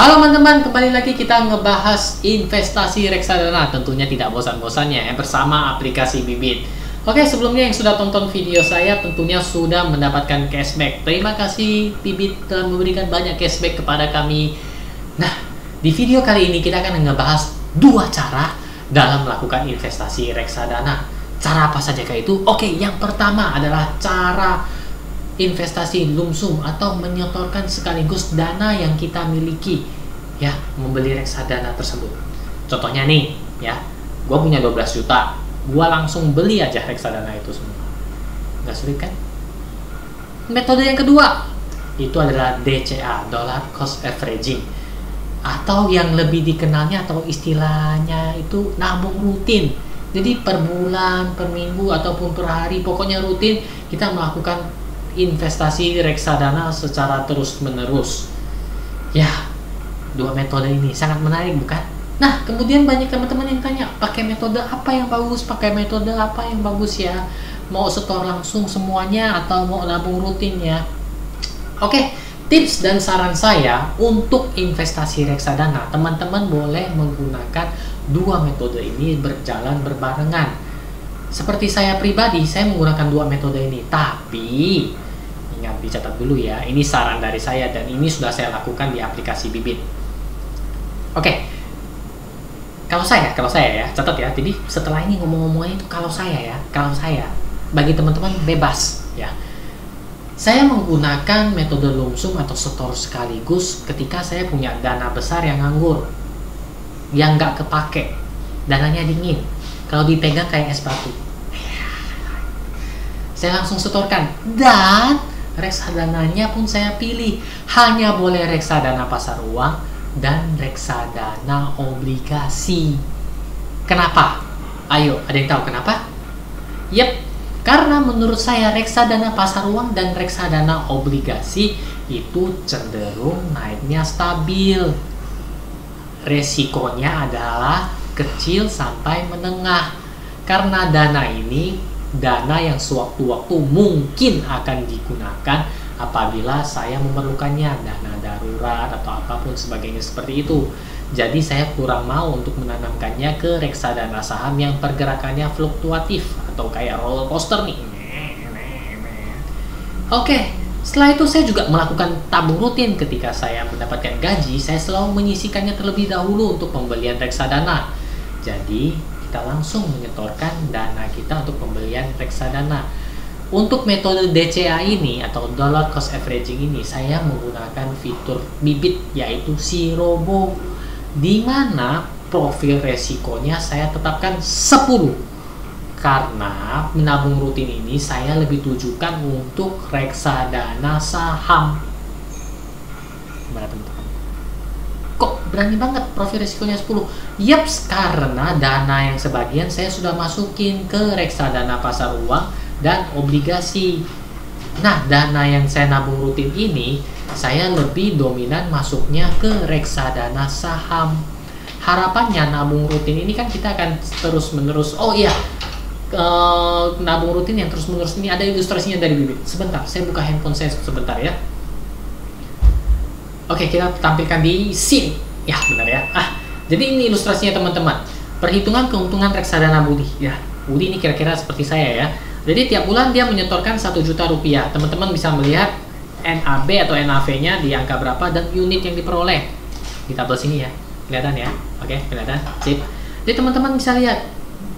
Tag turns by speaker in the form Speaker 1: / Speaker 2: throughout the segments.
Speaker 1: Halo teman-teman, kembali lagi kita ngebahas investasi reksadana. Tentunya tidak bosan-bosannya ya, bersama aplikasi Bibit. Oke, sebelumnya yang sudah tonton video saya tentunya sudah mendapatkan cashback. Terima kasih Bibit telah memberikan banyak cashback kepada kami. Nah, di video kali ini kita akan ngebahas dua cara dalam melakukan investasi reksadana. Cara apa saja kayak itu? Oke, yang pertama adalah cara investasi lumsum atau menyetorkan sekaligus dana yang kita miliki ya, membeli reksadana tersebut. Contohnya nih ya, gue punya 12 juta, gue langsung beli aja reksadana itu semua. Nggak sulit kan? Metode yang kedua itu adalah DCA, Dollar Cost Averaging, atau yang lebih dikenalnya atau istilahnya itu nabung rutin. Jadi per bulan, per minggu, ataupun per hari, pokoknya rutin kita melakukan investasi reksadana secara terus-menerus. Ya, dua metode ini sangat menarik bukan? Nah, kemudian banyak teman-teman yang tanya, pakai metode apa yang bagus? Pakai metode apa yang bagus ya? Mau setor langsung semuanya atau mau nabung rutin ya? Oke, tips dan saran saya untuk investasi reksadana, teman-teman boleh menggunakan dua metode ini berjalan berbarengan. Seperti saya pribadi, saya menggunakan dua metode ini. Tapi, ingat dicatat dulu ya, ini saran dari saya dan ini sudah saya lakukan di aplikasi Bibit. Oke, kalau saya ya, catat ya. Jadi setelah ini ngomong-ngomongnya itu kalau saya, bagi teman-teman bebas ya. Saya menggunakan metode lumsum atau setor sekaligus ketika saya punya dana besar yang nganggur, yang nggak kepake, dananya dingin. Kalau dipegang kayak es batu, saya langsung setorkan. Dan reksadananya pun saya pilih, hanya boleh reksadana pasar uang dan reksadana obligasi. Kenapa? Ayo, ada yang tahu kenapa? Yep, karena menurut saya reksadana pasar uang dan reksadana obligasi itu cenderung naiknya stabil. Resikonya adalah kecil sampai menengah, karena dana ini dana yang sewaktu-waktu mungkin akan digunakan apabila saya memerlukannya, dana darurat atau apapun sebagainya seperti itu. Jadi saya kurang mau untuk menanamkannya ke reksadana saham yang pergerakannya fluktuatif atau kayak roller coaster nih. Oke, setelah itu saya juga melakukan tabung rutin. Ketika saya mendapatkan gaji, saya selalu menyisihkannya terlebih dahulu untuk pembelian reksadana. Jadi kita langsung menyetorkan dana kita untuk pembelian reksadana. Untuk metode DCA ini atau Dollar Cost Averaging ini, saya menggunakan fitur Bibit yaitu si Robo, di mana profil resikonya saya tetapkan 10. Karena menabung rutin ini saya lebih tujukan untuk reksadana saham. Gimana teman-teman? Kok berani banget profil resikonya 10? Yaps, karena dana yang sebagian saya sudah masukin ke reksadana pasar uang dan obligasi. Nah, dana yang saya nabung rutin ini saya lebih dominan masuknya ke reksadana saham. Harapannya nabung rutin ini kan kita akan terus menerus. Oh iya, nabung rutin yang terus menerus ini ada ilustrasinya dari Bibit. Sebentar, saya buka handphone saya sebentar ya. Oke, kita tampilkan di scene. Ya, benar ya. Jadi ini ilustrasinya teman-teman. Perhitungan keuntungan reksadana Budi. Ya, Budi ini kira-kira seperti saya ya. Jadi tiap bulan dia menyetorkan 1 juta rupiah. Teman-teman bisa melihat NAB atau NAV-nya di angka berapa dan unit yang diperoleh. Di tabel sini ya. Kelihatan ya? Oke, kelihatan. Sip. Jadi teman-teman bisa lihat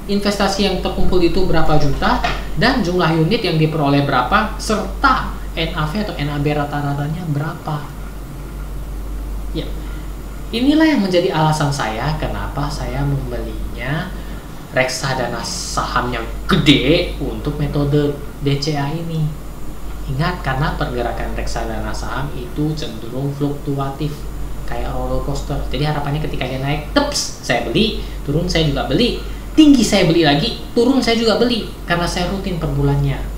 Speaker 1: investasi yang terkumpul itu berapa juta dan jumlah unit yang diperoleh berapa serta NAV atau NAB rata-ratanya berapa. Ya, inilah yang menjadi alasan saya kenapa saya membelinya reksadana saham yang gede untuk metode DCA ini. Ingat, karena pergerakan reksadana saham itu cenderung fluktuatif kayak roller coaster. Jadi harapannya ketika dia naik, teps, saya beli, turun saya juga beli, tinggi saya beli lagi, turun saya juga beli, karena saya rutin per bulannya.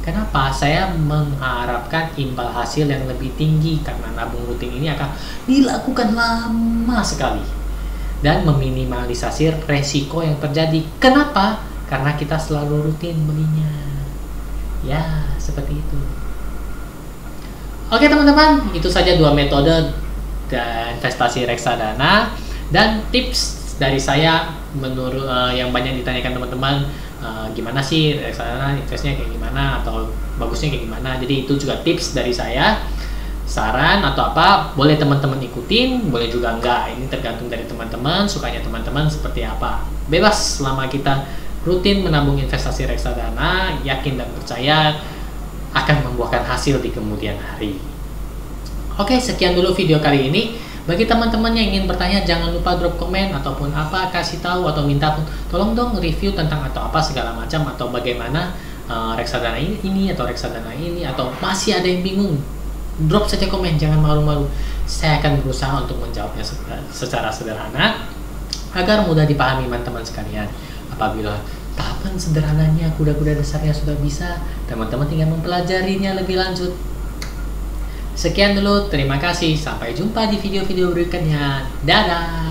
Speaker 1: Kenapa? Saya mengharapkan imbal hasil yang lebih tinggi karena nabung rutin ini akan dilakukan lama sekali dan meminimalisasi resiko yang terjadi. Kenapa? Karena kita selalu rutin belinya. Ya, seperti itu. Oke teman-teman, itu saja dua metode dan investasi reksadana, dan tips dari saya menurut yang banyak ditanyakan teman-teman, gimana sih reksadana investnya kayak gimana atau bagusnya kayak gimana. Jadi itu juga tips dari saya, saran atau apa boleh teman-teman ikutin, boleh juga enggak, ini tergantung dari teman-teman, sukanya teman-teman seperti apa, bebas. Selama kita rutin menabung investasi reksadana, yakin dan percaya akan membuahkan hasil di kemudian hari. Oke, sekian dulu video kali ini. Bagi teman-teman yang ingin bertanya, jangan lupa drop komen ataupun apa, kasih tahu atau minta tolong dong review tentang atau apa segala macam, atau bagaimana reksadana ini atau reksadana ini, atau masih ada yang bingung, drop saja komen, jangan malu-malu. Saya akan berusaha untuk menjawabnya secara sederhana agar mudah dipahami teman-teman sekalian. Apabila tahapan sederhananya, kuda-kuda dasarnya sudah bisa, teman-teman tinggal mempelajarinya lebih lanjut. Sekian dulu, terima kasih, sampai jumpa di video-video berikutnya. Dadah.